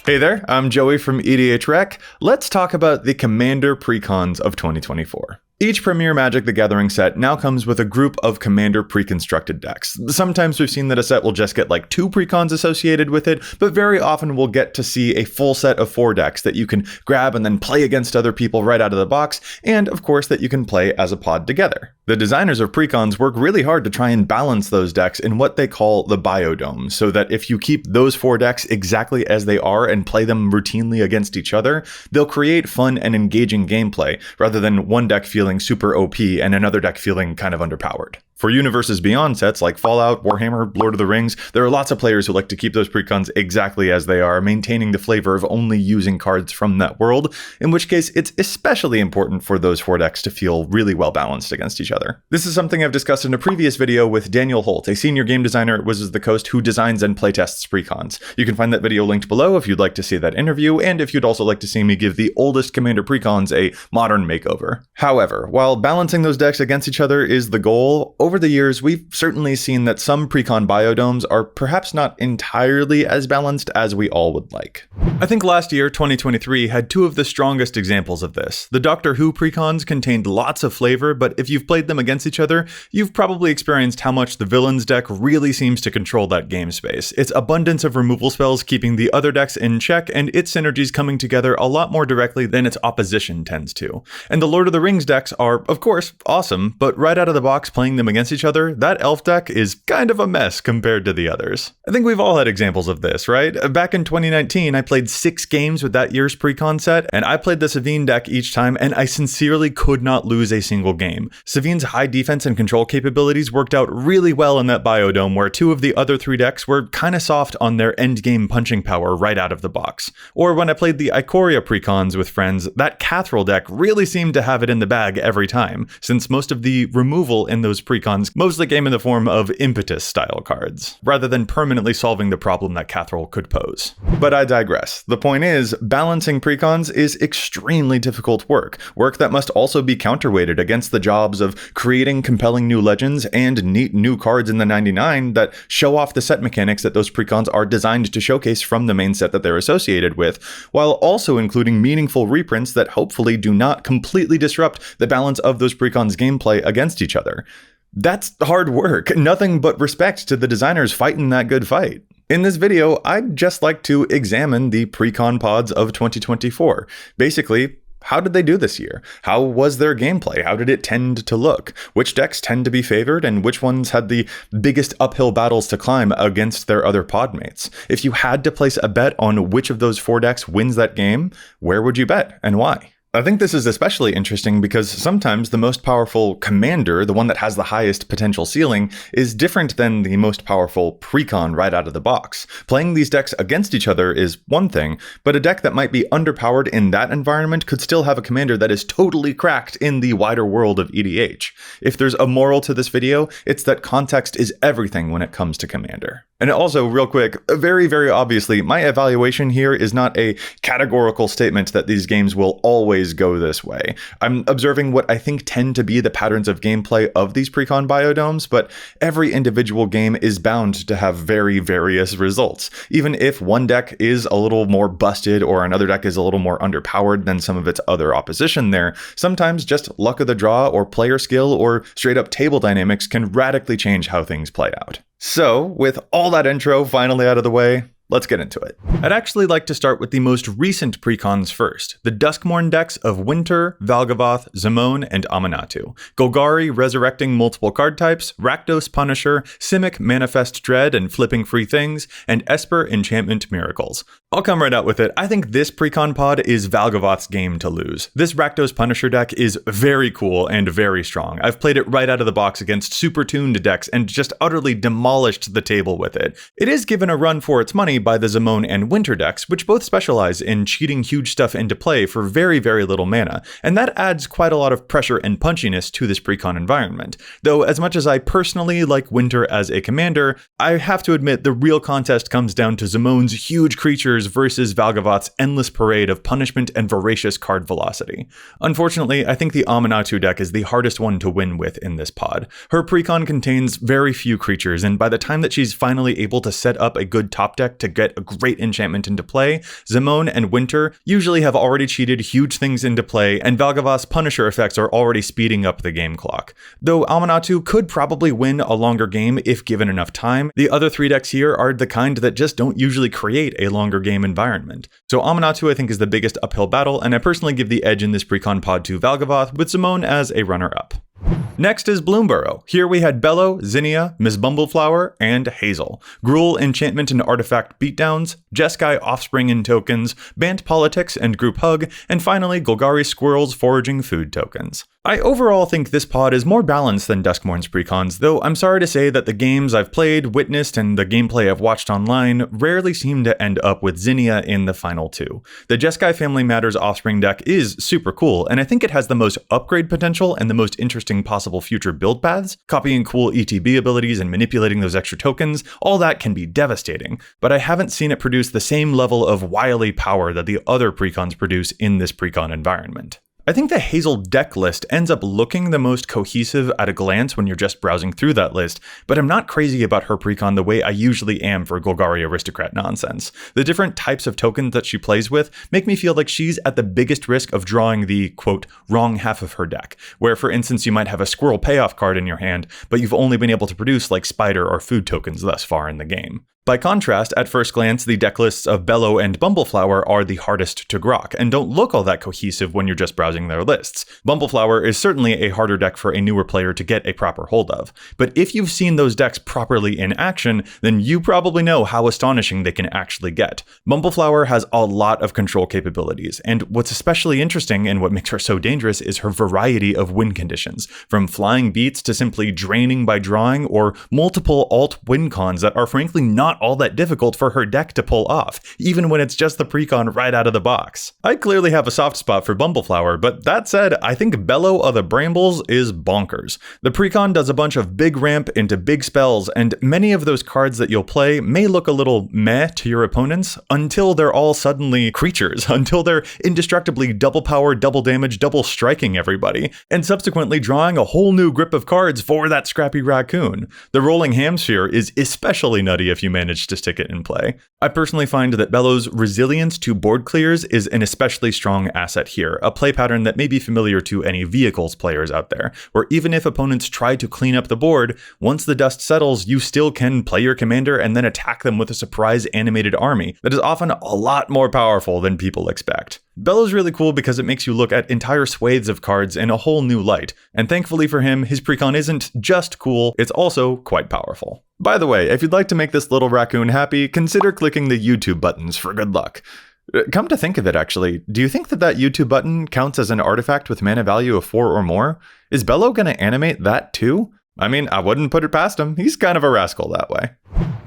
Hey there, I'm Joey from EDH Rec. Let's talk about the Commander Precons of 2024. Each Premier Magic the Gathering set now comes with a group of Commander pre-constructed decks. Sometimes we've seen that a set will just get like 2 precons associated with it, but very often we'll get to see a full set of 4 decks that you can grab and then play against other people right out of the box, and of course that you can play as a pod together. The designers of precons work really hard to try and balance those decks in what they call the biodome, so that if you keep those 4 decks exactly as they are and play them routinely against each other, they'll create fun and engaging gameplay, rather than one deck feeling super OP and another deck feeling kind of underpowered. For Universes Beyond sets like Fallout, Warhammer, Lord of the Rings, there are lots of players who like to keep those precons exactly as they are, maintaining the flavor of only using cards from that world, in which case it's especially important for those 4 decks to feel really well balanced against each other. This is something I've discussed in a previous video with Daniel Holt, a senior game designer at Wizards of the Coast who designs and playtests precons. You can find that video linked below if you'd like to see that interview, and if you'd also like to see me give the oldest Commander precons a modern makeover. However, while balancing those decks against each other is the goal, over the years, we've certainly seen that some precon biodomes are perhaps not entirely as balanced as we all would like. I think last year, 2023, had 2 of the strongest examples of this. The Doctor Who precons contained lots of flavor, but if you've played them against each other, you've probably experienced how much the villains deck really seems to control that game space. Its abundance of removal spells keeping the other decks in check, and its synergies coming together a lot more directly than its opposition tends to. And the Lord of the Rings decks are, of course, awesome, but right out of the box playing them against each other, that elf deck is kind of a mess compared to the others. I think we've all had examples of this, right? Back in 2019, I played 6 games with that year's precon set, and I played the Savine deck each time, and I sincerely could not lose a single game. Savine's high defense and control capabilities worked out really well in that biodome, where 2 of the other 3 decks were kinda soft on their endgame punching power right out of the box. Or when I played the Ikoria precons with friends, that Cathrall deck really seemed to have it in the bag every time, since most of the removal in those precons mostly came in the form of impetus style cards, rather than permanently solving the problem that Cathrall could pose. But I digress. The point is, balancing precons is extremely difficult work that must also be counterweighted against the jobs of creating compelling new legends and neat new cards in the 99 that show off the set mechanics that those precons are designed to showcase from the main set that they're associated with, while also including meaningful reprints that hopefully do not completely disrupt the balance of those precons' gameplay against each other. That's hard work. Nothing but respect to the designers fighting that good fight. In this video, I'd just like to examine the precon pods of 2024. Basically, how did they do this year? How was their gameplay? How did it tend to look? Which decks tend to be favored, and which ones had the biggest uphill battles to climb against their other podmates? If you had to place a bet on which of those 4 decks wins that game, where would you bet, and why? I think this is especially interesting because sometimes the most powerful commander, the one that has the highest potential ceiling, is different than the most powerful precon right out of the box. Playing these decks against each other is one thing, but a deck that might be underpowered in that environment could still have a commander that is totally cracked in the wider world of EDH. If there's a moral to this video, it's that context is everything when it comes to commander. And also, real quick, very, very obviously, my evaluation here is not a categorical statement that these games will always go this way. I'm observing what I think tend to be the patterns of gameplay of these precon biodomes, but every individual game is bound to have very various results. Even if one deck is a little more busted or another deck is a little more underpowered than some of its other opposition there, sometimes just luck of the draw or player skill or straight up table dynamics can radically change how things play out. So, with all that intro finally out of the way, let's get into it. I'd actually like to start with the most recent precons first, the Duskmourn decks of Winter, Valgavoth, Zamon, and Aminatou. Golgari resurrecting multiple card types, Rakdos Punisher, Simic Manifest Dread and flipping free things, and Esper Enchantment Miracles. I'll come right out with it. I think this precon pod is Valgavoth's game to lose. This Rakdos Punisher deck is very cool and very strong. I've played it right out of the box against super tuned decks and just utterly demolished the table with it. It is given a run for its money by the Zamon and Winter decks, which both specialize in cheating huge stuff into play for very, very little mana, and that adds quite a lot of pressure and punchiness to this precon environment. Though, as much as I personally like Winter as a commander, I have to admit the real contest comes down to Zamon's huge creatures creatures versus Valgavoth's endless parade of punishment and voracious card velocity. Unfortunately, I think the Aminatou deck is the hardest one to win with in this pod. Her precon contains very few creatures, and by the time that she's finally able to set up a good top deck to get a great enchantment into play, Zimone and Winter usually have already cheated huge things into play, and Valgavoth's Punisher effects are already speeding up the game clock. Though Aminatou could probably win a longer game if given enough time, the other three decks here are the kind that just don't usually create a longer game environment. So Aminatou I think is the biggest uphill battle, and I personally give the edge in this precon pod to Valgavoth, with Zimone as a runner-up. Next is Bloomborough. Here we had Bello, Zinnia, Miss Bumbleflower, and Hazel. Gruul, Enchantment and Artifact beatdowns, Jeskai, Offspring and tokens, Bant Politics and Group Hug, and finally Golgari Squirrels foraging food tokens. I overall think this pod is more balanced than Duskmourn's precons, though I'm sorry to say that the games I've played, witnessed, and the gameplay I've watched online rarely seem to end up with Zinnia in the final two. The Jeskai Family Matters Offspring deck is super cool, and I think it has the most upgrade potential and the most interesting possible future build paths. Copying cool ETB abilities and manipulating those extra tokens, all that can be devastating, but I haven't seen it produce the same level of wily power that the other precons produce in this precon environment. I think the Hazel deck list ends up looking the most cohesive at a glance when you're just browsing through that list, but I'm not crazy about her precon the way I usually am for Golgari Aristocrat nonsense. The different types of tokens that she plays with make me feel like she's at the biggest risk of drawing the, quote, wrong half of her deck, where for instance you might have a squirrel payoff card in your hand, but you've only been able to produce like spider or food tokens thus far in the game. By contrast, at first glance, the deck lists of Bello and Bumbleflower are the hardest to grok, and don't look all that cohesive when you're just browsing their lists. Bumbleflower is certainly a harder deck for a newer player to get a proper hold of, but if you've seen those decks properly in action, then you probably know how astonishing they can actually get. Bumbleflower has a lot of control capabilities, and what's especially interesting and what makes her so dangerous is her variety of win conditions, from flying beats to simply draining by drawing, or multiple alt win cons that are frankly not all that difficult for her deck to pull off, even when it's just the precon right out of the box. I clearly have a soft spot for Bumbleflower, but that said, I think Bello of the Brambles is bonkers. The precon does a bunch of big ramp into big spells, and many of those cards that you'll play may look a little meh to your opponents until they're all suddenly creatures, until they're indestructibly double power, double damage, double striking everybody, and subsequently drawing a whole new grip of cards for that scrappy raccoon. The Rolling Hamsphere is especially nutty if you manage to stick it in play. I personally find that Bello's resilience to board clears is an especially strong asset here, a play pattern that may be familiar to any vehicles players out there, where even if opponents try to clean up the board, once the dust settles, you still can play your commander and then attack them with a surprise animated army that is often a lot more powerful than people expect. Bello's really cool because it makes you look at entire swathes of cards in a whole new light, and thankfully for him, his precon isn't just cool, it's also quite powerful. By the way, if you'd like to make this little raccoon happy, consider clicking the YouTube buttons for good luck. Come to think of it actually, do you think that YouTube button counts as an artifact with mana value of 4 or more? Is Bello gonna animate that too? I mean, I wouldn't put it past him, he's kind of a rascal that way.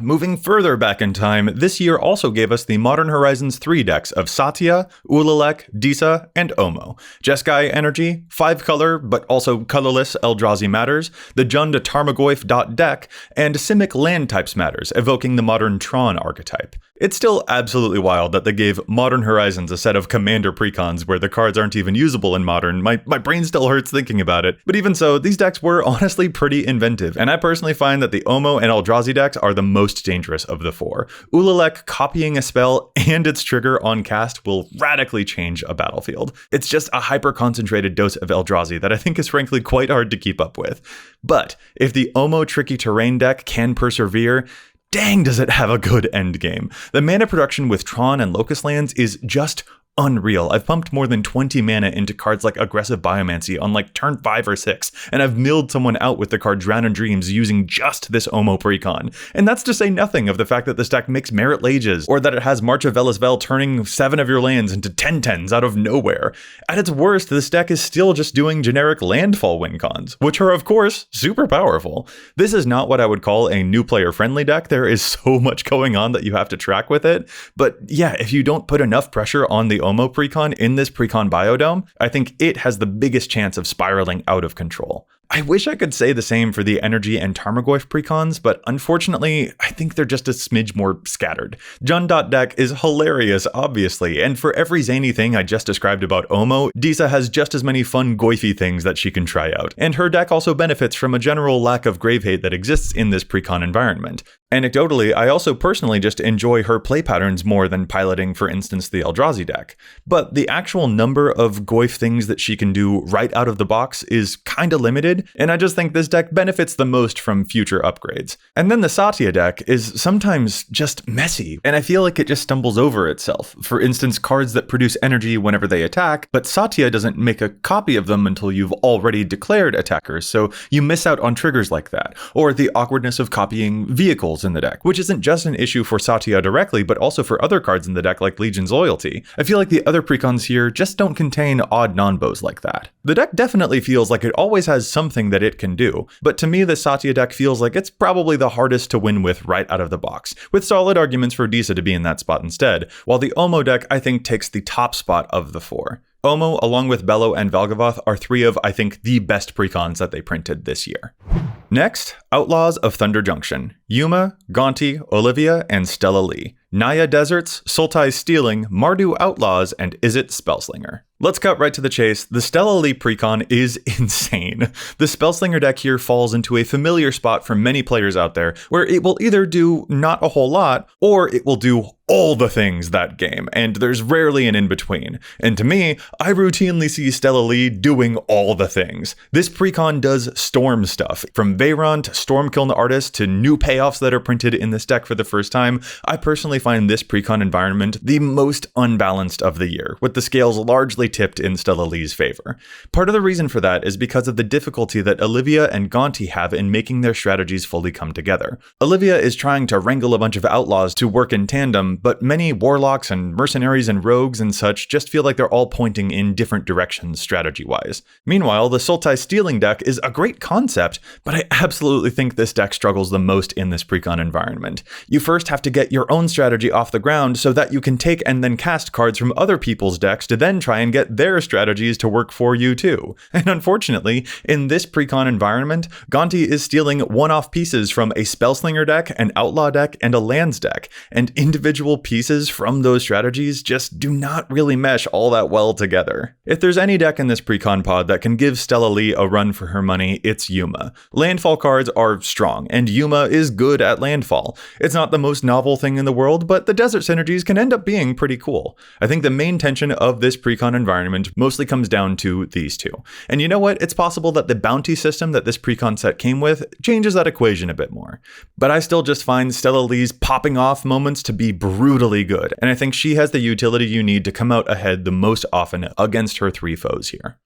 Moving further back in time, this year also gave us the Modern Horizons 3 decks of Satya, Ulalek, Disa, and Omo. Jeskai Energy, 5-color, but also colorless Eldrazi Matters, the Jund Tarmogoyf dot deck, and Simic Land Types Matters, evoking the modern Tron archetype. It's still absolutely wild that they gave Modern Horizons a set of commander precons where the cards aren't even usable in Modern. My brain still hurts thinking about it. But even so, these decks were honestly pretty inventive, and I personally find that the Omo and Eldrazi decks are the most dangerous of the four. Ulalek copying a spell and its trigger on cast will radically change a battlefield. It's just a hyper-concentrated dose of Eldrazi that I think is frankly quite hard to keep up with. But if the Omo Tricky Terrain deck can persevere, dang does it have a good endgame. The mana production with Tron and Locust Lands is just unreal. I've pumped more than 20 mana into cards like Aggressive Biomancy on like turn 5 or 6, and I've milled someone out with the card Drown in Dreams using just this Omo precon. And that's to say nothing of the fact that this deck makes Merit Lages, or that it has March of Velasvel turning 7 of your lands into 10/10s out of nowhere. At its worst, this deck is still just doing generic landfall win cons, which are of course super powerful. This is not what I would call a new player friendly deck. There is so much going on that you have to track with it. But yeah, if you don't put enough pressure on the Omo precon in this precon biodome, I think it has the biggest chance of spiraling out of control. I wish I could say the same for the Energy and Tarmogoyf precons, but unfortunately, I think they're just a smidge more scattered. Jundot deck is hilarious, obviously, and for every zany thing I just described about Omo, Disa has just as many fun goify things that she can try out, and her deck also benefits from a general lack of grave hate that exists in this precon environment. Anecdotally, I also personally just enjoy her play patterns more than piloting, for instance, the Eldrazi deck. But the actual number of goif things that she can do right out of the box is kinda limited, and I just think this deck benefits the most from future upgrades. And then the Satya deck is sometimes just messy, and I feel like it just stumbles over itself. For instance, cards that produce energy whenever they attack, but Satya doesn't make a copy of them until you've already declared attackers, so you miss out on triggers like that. Or the awkwardness of copying vehicles in the deck, which isn't just an issue for Satya directly, but also for other cards in the deck like Legion's Loyalty. I feel like the other precons here just don't contain odd non-bows like that. The deck definitely feels like it always has something that it can do, but to me the Satya deck feels like it's probably the hardest to win with right out of the box, with solid arguments for Disa to be in that spot instead, while the Omo deck I think takes the top spot of the four. Omo, along with Bello and Valgavoth, are three of, I think, the best precons that they printed this year. Next, Outlaws of Thunder Junction. Yuma, Gonti, Olivia, and Stella Lee. Naya Deserts, Sultai Stealing, Mardu Outlaws, and Izzet Spellslinger. Let's cut right to the chase. The Stella Lee precon is insane. The Spellslinger deck here falls into a familiar spot for many players out there, where it will either do not a whole lot, or it will do all the things that game, and there's rarely an in-between. And to me, I routinely see Stella Lee doing all the things. This precon does storm stuff, from Veyron to Stormkiln Artist to new payoffs that are printed in this deck for the first time. I personally find this precon environment the most unbalanced of the year, with the scales largely tipped in Stella Lee's favor. Part of the reason for that is because of the difficulty that Olivia and Gonti have in making their strategies fully come together. Olivia is trying to wrangle a bunch of outlaws to work in tandem, but many warlocks and mercenaries and rogues and such just feel like they're all pointing in different directions strategy-wise. Meanwhile, the Sultai Stealing deck is a great concept, but I absolutely think this deck struggles the most in this precon environment. You first have to get your own strategy off the ground so that you can take and then cast cards from other people's decks to then try and get their strategies to work for you too. And unfortunately, in this precon environment, Gonti is stealing one-off pieces from a Spellslinger deck, an Outlaw deck, and a Lands deck, and individual pieces from those strategies just do not really mesh all that well together. If there's any deck in this precon pod that can give Stella Lee a run for her money, it's Yuma. Landfall cards are strong, and Yuma is good at landfall. It's not the most novel thing in the world, but the desert synergies can end up being pretty cool. I think the main tension of this precon environment mostly comes down to these two. And you know what? It's possible that the bounty system that this precon set came with changes that equation a bit more. But I still just find Stella Lee's popping off moments to be brutally good, and I think she has the utility you need to come out ahead the most often against her three foes here.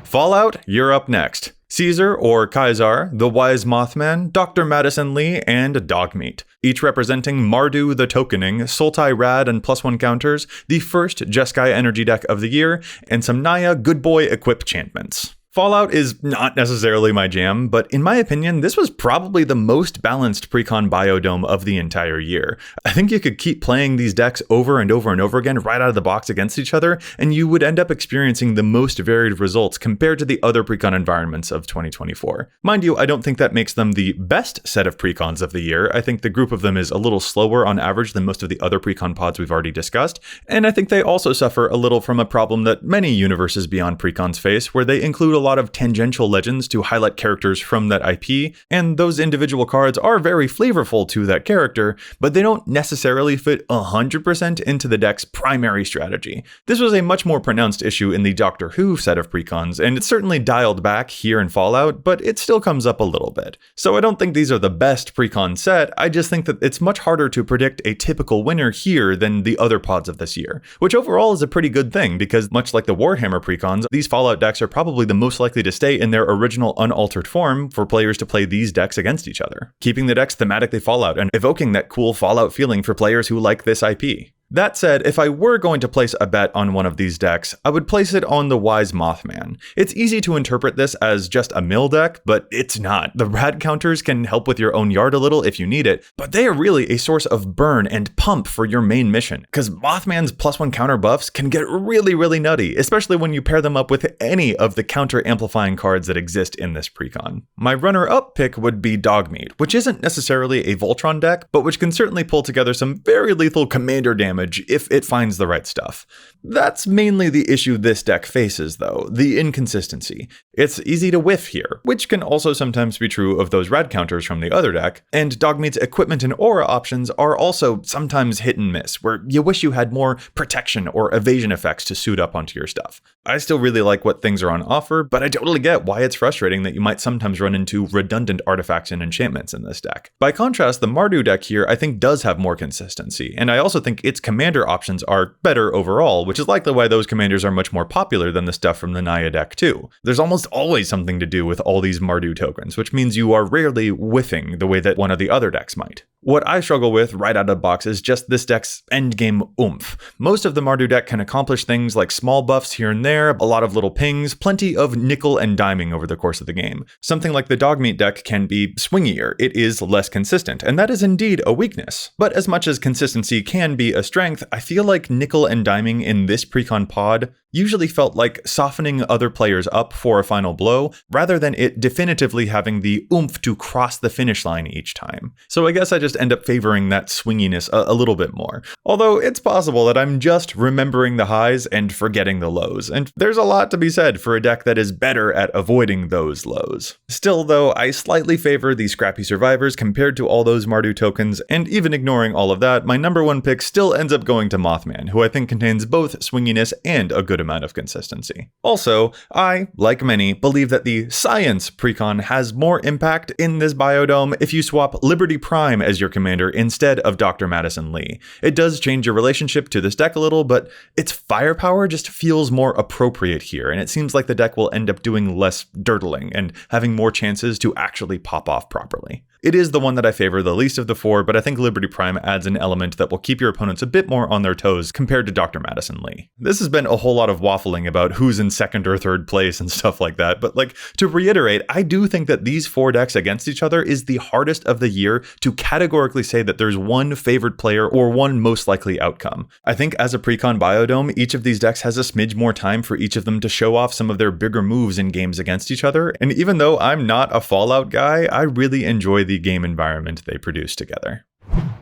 Fallout, you're up next. Caesar or Kaisar, the Wise Mothman, Dr. Madison Lee, and Dogmeat, each representing Mardu the Tokening, Sultai Rad and +1 counters, the first Jeskai energy deck of the year, and some Naya Good Boy equip enchantments. Fallout is not necessarily my jam, but in my opinion, this was probably the most balanced precon biodome of the entire year. I think you could keep playing these decks over and over and over again right out of the box against each other, and you would end up experiencing the most varied results compared to the other precon environments of 2024. Mind you, I don't think that makes them the best set of precons of the year. I think the group of them is a little slower on average than most of the other precon pods we've already discussed, and I think they also suffer a little from a problem that many universes beyond precons face, where they include a lot of tangential legends to highlight characters from that IP, and those individual cards are very flavorful to that character, but they don't necessarily fit 100% into the deck's primary strategy. This was a much more pronounced issue in the Doctor Who set of precons, and it's certainly dialed back here in Fallout, but it still comes up a little bit. So I don't think these are the best precon set, I just think that it's much harder to predict a typical winner here than the other pods of this year, which overall is a pretty good thing, because much like the Warhammer precons, these Fallout decks are probably the most likely to stay in their original unaltered form for players to play these decks against each other, keeping the decks thematically Fallout and evoking that cool Fallout feeling for players who like this IP. That said, if I were going to place a bet on one of these decks, I would place it on the Wise Mothman. It's easy to interpret this as just a mill deck, but it's not. The rad counters can help with your own yard a little if you need it, but they are really a source of burn and pump for your main mission, because Mothman's +1 counter buffs can get really nutty, especially when you pair them up with any of the counter amplifying cards that exist in this precon. My runner-up pick would be Dogmeat, which isn't necessarily a Voltron deck, but which can certainly pull together some very lethal commander damage if it finds the right stuff. That's mainly the issue this deck faces though, the inconsistency. It's easy to whiff here, which can also sometimes be true of those rad counters from the other deck, and Dogmeat's equipment and aura options are also sometimes hit and miss, where you wish you had more protection or evasion effects to suit up onto your stuff. I still really like what things are on offer, but I totally get why it's frustrating that you might sometimes run into redundant artifacts and enchantments in this deck. By contrast, the Mardu deck here I think does have more consistency, and I also think its commander options are better overall, which is likely why those commanders are much more popular than the stuff from the Naya deck too. There's almost always something to do with all these Mardu tokens, which means you are rarely whiffing the way that one of the other decks might. What I struggle with right out of the box is just this deck's endgame oomph. Most of the Mardu deck can accomplish things like small buffs here and there, a lot of little pings, plenty of nickel and diming over the course of the game. Something like the Dogmeat deck can be swingier, it is less consistent, and that is indeed a weakness. But as much as consistency can be a strength, I feel like nickel and diming in this precon pod usually felt like softening other players up for a final blow, rather than it definitively having the oomph to cross the finish line each time. So I guess I just end up favoring that swinginess a little bit more. Although it's possible that I'm just remembering the highs and forgetting the lows, and there's a lot to be said for a deck that is better at avoiding those lows. Still though, I slightly favor the Scrappy Survivors compared to all those Mardu tokens, and even ignoring all of that, my number one pick still ends up going to Mothman, who I think contains both swinginess and a good amount of consistency. Also, I, like many, believe that the Science Precon has more impact in this biodome if you swap Liberty Prime as your commander instead of Dr. Madison Lee. It does change your relationship to this deck a little, but its firepower just feels more appropriate here, and it seems like the deck will end up doing less dirtling and having more chances to actually pop off properly. It is the one that I favor the least of the four, but I think Liberty Prime adds an element that will keep your opponents a bit more on their toes compared to Dr. Madison Lee. This has been a whole lot of waffling about who's in second or third place and stuff like that, but to reiterate, I do think that these four decks against each other is the hardest of the year to categorically say that there's one favored player or one most likely outcome. I think as a precon biodome, each of these decks has a smidge more time for each of them to show off some of their bigger moves in games against each other, and even though I'm not a Fallout guy, I really enjoy the game environment they produce together.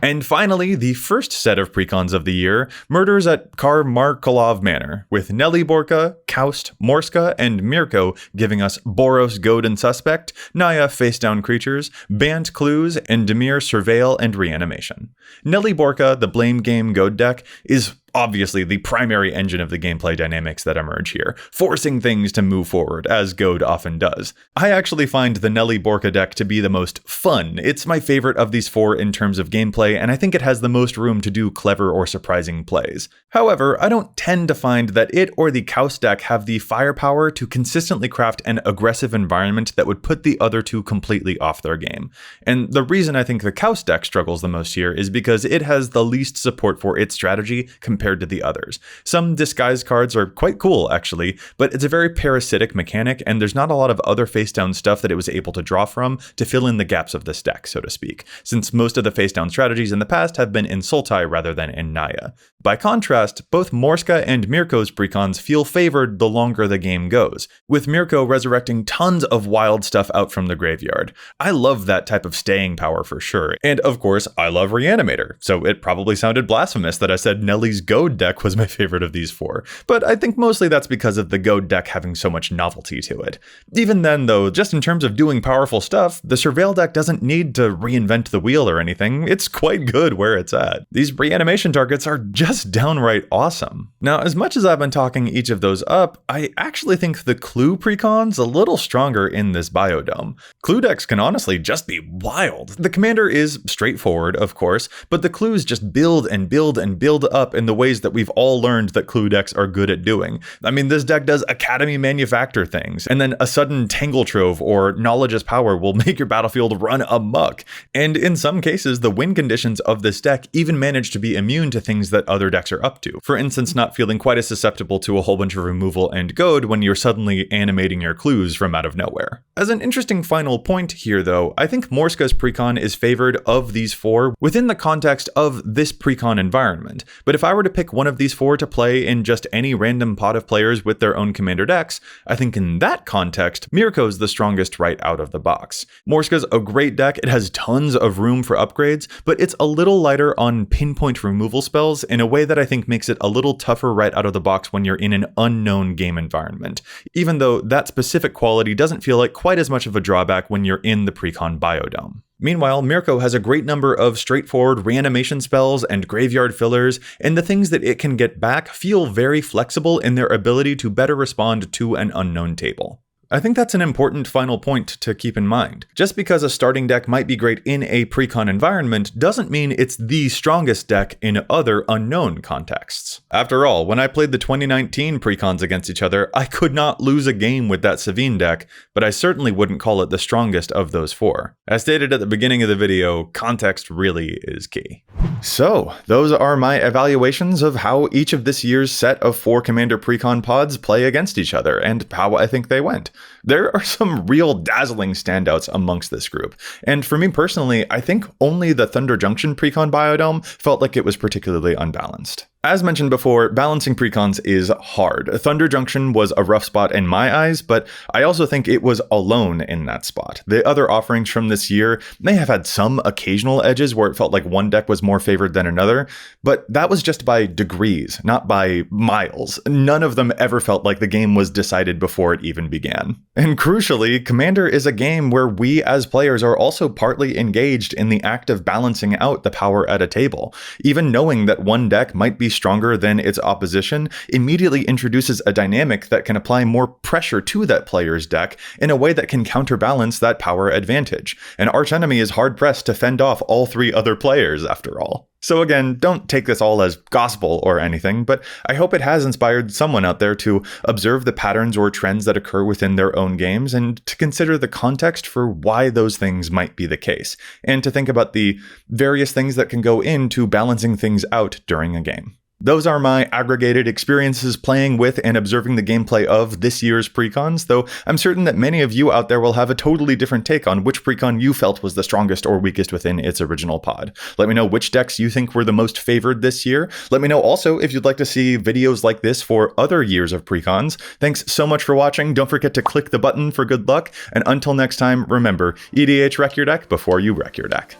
And finally, the first set of precons of the year, Murders at Carmar Manor, with Nelly Borka, Kaust, Morska, and Mirko giving us Boros, Goad, and Suspect, Naya, Face-Down Creatures, Bant Clues, and Demir, Surveil, and Reanimation. Nelly Borka, the Blame Game Goad deck, is obviously the primary engine of the gameplay dynamics that emerge here, forcing things to move forward, as Goad often does. I actually find the Nelly Borka deck to be the most fun. It's my favorite of these four in terms of gameplay, and I think it has the most room to do clever or surprising plays. However, I don't tend to find that it or the Kaust deck have the firepower to consistently craft an aggressive environment that would put the other two completely off their game. And the reason I think the Kaust deck struggles the most here is because it has the least support for its strategy compared to the others. Some disguise cards are quite cool, actually, but it's a very parasitic mechanic, and there's not a lot of other face-down stuff that it was able to draw from to fill in the gaps of this deck, so to speak, since most of the face-down strategies in the past have been in Sultai rather than in Naya. By contrast, both Morska and Mirko's precons feel favored the longer the game goes, with Mirko resurrecting tons of wild stuff out from the graveyard. I love that type of staying power for sure, and of course, I love Reanimator, so it probably sounded blasphemous that I said Nelly's Goad deck was my favorite of these four, but I think mostly that's because of the Goad deck having so much novelty to it. Even then though, just in terms of doing powerful stuff, the Surveil deck doesn't need to reinvent the wheel or anything, it's quite good where it's at. These reanimation targets are just downright awesome. Now, as much as I've been talking each of those up, I actually think the Clue precon's a little stronger in this biodome. Clue decks can honestly just be wild. The commander is straightforward, of course, but the clues just build and build and build up in the ways that we've all learned that Clue decks are good at doing. I mean, this deck does Academy Manufacture things, and then a sudden Tangle Trove or Knowledge as Power will make your battlefield run amok. And in some cases, the win conditions of this deck even manage to be immune to things that other other decks are up to. For instance, not feeling quite as susceptible to a whole bunch of removal and goad when you're suddenly animating your clues from out of nowhere. As an interesting final point here though, I think Morska's Precon is favored of these four within the context of this Precon environment, but if I were to pick one of these four to play in just any random pot of players with their own commander decks, I think in that context, Mirko's the strongest right out of the box. Morska's a great deck, it has tons of room for upgrades, but it's a little lighter on pinpoint removal spells in a way that I think makes it a little tougher right out of the box when you're in an unknown game environment, even though that specific quality doesn't feel like quite as much of a drawback when you're in the Precon biodome. Meanwhile, Mirko has a great number of straightforward reanimation spells and graveyard fillers, and the things that it can get back feel very flexible in their ability to better respond to an unknown table. I think that's an important final point to keep in mind. Just because a starting deck might be great in a Precon environment doesn't mean it's the strongest deck in other unknown contexts. After all, when I played the 2019 Precons against each other, I could not lose a game with that Savine deck, but I certainly wouldn't call it the strongest of those four. As stated at the beginning of the video, context really is key. So, those are my evaluations of how each of this year's set of 4 Commander Precon pods play against each other, and how I think they went. There are some real dazzling standouts amongst this group, and for me personally, I think only the Thunder Junction Precon biodome felt like it was particularly unbalanced. As mentioned before, balancing precons is hard. Thunder Junction was a rough spot in my eyes, but I also think it was alone in that spot. The other offerings from this year may have had some occasional edges where it felt like one deck was more favored than another, but that was just by degrees, not by miles. None of them ever felt like the game was decided before it even began. And crucially, Commander is a game where we as players are also partly engaged in the act of balancing out the power at a table. Even knowing that one deck might be stronger than its opposition immediately introduces a dynamic that can apply more pressure to that player's deck in a way that can counterbalance that power advantage. An archenemy is hard-pressed to fend off all 3 other players, after all. So again, don't take this all as gospel or anything, but I hope it has inspired someone out there to observe the patterns or trends that occur within their own games and to consider the context for why those things might be the case, and to think about the various things that can go into balancing things out during a game. Those are my aggregated experiences playing with and observing the gameplay of this year's Precons, though I'm certain that many of you out there will have a totally different take on which Precon you felt was the strongest or weakest within its original pod. Let me know which decks you think were the most favored this year. Let me know also if you'd like to see videos like this for other years of Precons. Thanks so much for watching. Don't forget to click the button for good luck, and until next time, remember, EDH wreck your deck before you wreck your deck.